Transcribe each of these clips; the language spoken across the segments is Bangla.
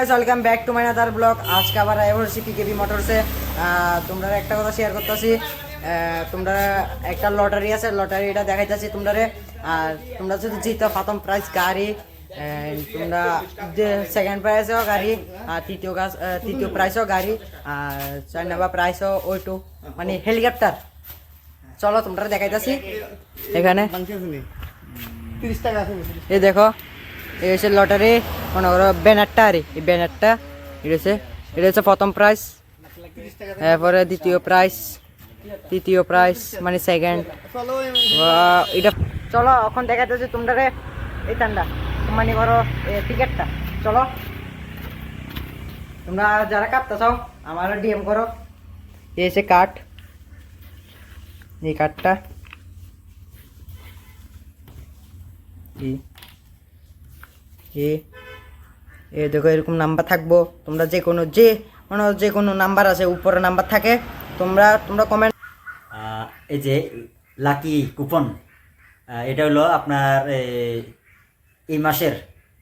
Welcome back to my other blog. আজকে আবার এভারসি পিকেবি মোটরসে তোমরা একটা কথা শেয়ার করতেছি। তোমরা একটা লটারি আছে, লটারিটা দেখাইতেছি তোমরা। আর তোমরা যদি জিতো প্রথম প্রাইজ গাড়ি, তোমরা সেকেন্ড প্রাইজও গাড়ি, আর তৃতীয় প্রাইজও গাড়ি, আর 4 নম্বর প্রাইজও ওইটু মানে হেলিকপ্টার। চলো তোমরা দেখাইতেছি এখানে। এই দেখো, এই হচ্ছে লটারি, মনে করো ব্যানারটা। আর এই ব্যানারটা এটা হচ্ছে প্রথম প্রাইজ, এরপরে দ্বিতীয় প্রাইজ, তৃতীয় প্রাইজ মানে সেকেন্ড। এটা চলো এখন দেখাতেছি তোমরা এই টান্ডা মানে করো টিকিটটা। চলো তোমরা যারা কাটতে চাও আমার ডিএম করো। এই হচ্ছে কার্ড, এই কার্ডটা এ দেখো, এরকম নাম্বার থাকবো। তোমরা যে কোনো নাম্বার আছে, উপরে নাম্বার থাকে, তোমরা কমেন্ট। এই যে লাকি কুপন, এটা হলো আপনার এই মাসের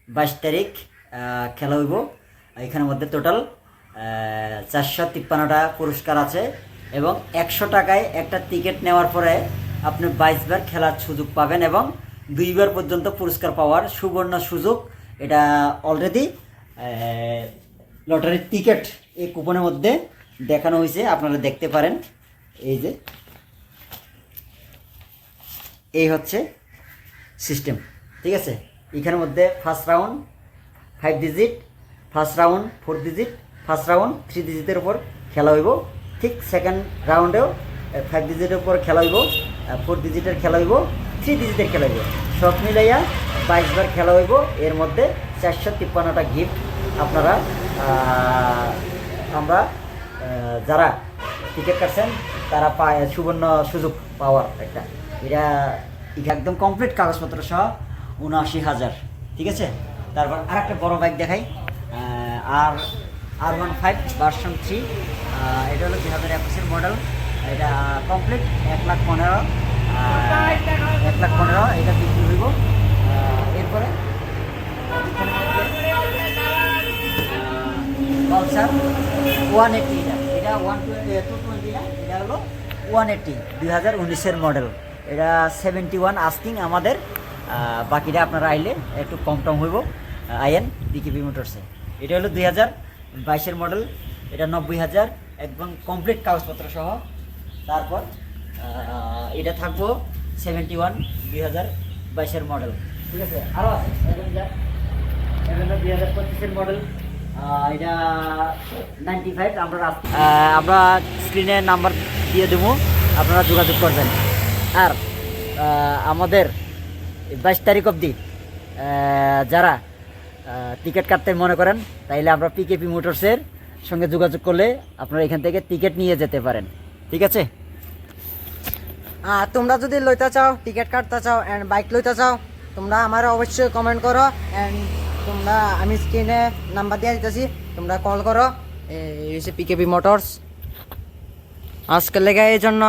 22 তারিখ খেলা হইব। এখানের মধ্যে টোটাল 453টা পুরস্কার আছে এবং 100 টাকায় একটা টিকিট নেওয়ার পরে আপনি 22 বার খেলার সুযোগ পাবেন এবং 2 বার পর্যন্ত পুরস্কার পাওয়ার সুবর্ণ সুযোগ। এটা অলরেডি লটারির টিকিট এই কুপনের মধ্যে দেখানো হয়েছে, আপনারা দেখতে পারেন। এই যে এই হচ্ছে সিস্টেম, ঠিক আছে। এখানের মধ্যে first round 5 digit, first round 4 digit, first round 3 ডিজিটের উপর খেলা হইব। ঠিক সেকেন্ড রাউন্ডেও 5 ডিজিটের উপর খেলা হইব, 4 ডিজিটের খেলা হইব, 3 ডিজিটের খেলা হইব। সব মিলাইয়া 22 বার খেলা হইব। এর মধ্যে 453টা গিফট আপনারা আমরা যারা টিকিট কাটছেন তারা পায় সুবর্ণ সুযোগ পাওয়ার একটা। এটা একদম কমপ্লিট কাগজপত্র সহ 79,000, ঠিক আছে। তারপর আর একটা বড় বাইক দেখাই, R15 ভার্সন 3। এটা হলো 2021-এর মডেল। এটা কমপ্লিট 1,15,000, এটা বিক্রি হইব। এরপরে পালসার 180, এটা 220 না, এটা হলো 180 2019-এর মডেল। এটা 71 আস্কিং আমাদের, বাকিটা আপনারা আইলে একটু কম টম হইব। আইএন পিকেবি মোটরসে। এটা হলো 2022-এর মডেল, এটা 90,000 একদম কমপ্লিট কাগজপত্র সহ। তারপর এটা থাকবো 71 2022-এর মডেল, ঠিক আছে। আরও আছে 2025-এর মডেল, এটা 95। আমরা স্ক্রিনে নাম্বার দিয়ে দেবো, আপনারা যোগাযোগ করবেন। আর আমাদের 22 তারিখ অবধি যারা টিকিট কাটতে মনে করেন, তাইলে আমরা পিকেপি মোটরসের সঙ্গে যোগাযোগ করলে আপনারা এখান থেকে টিকিট নিয়ে যেতে পারেন, ঠিক আছে। তোমরা যদি লইতে চাও, টিকিট কাটতে চাও অ্যান্ড বাইক লইতে চাও, তোমরা আমার অবশ্যই কমেন্ট করো। অ্যান্ড তোমরা আমি স্ক্রিনে নাম্বার দিয়ে দিতেছি, তোমরা কল করো। এই হচ্ছে পিকেবি মোটরস আজকের লেগে। এই জন্য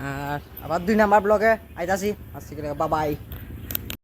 আর আবার 2 নাম্বার ব্লগে আইতাছি। আজকে বাবাই।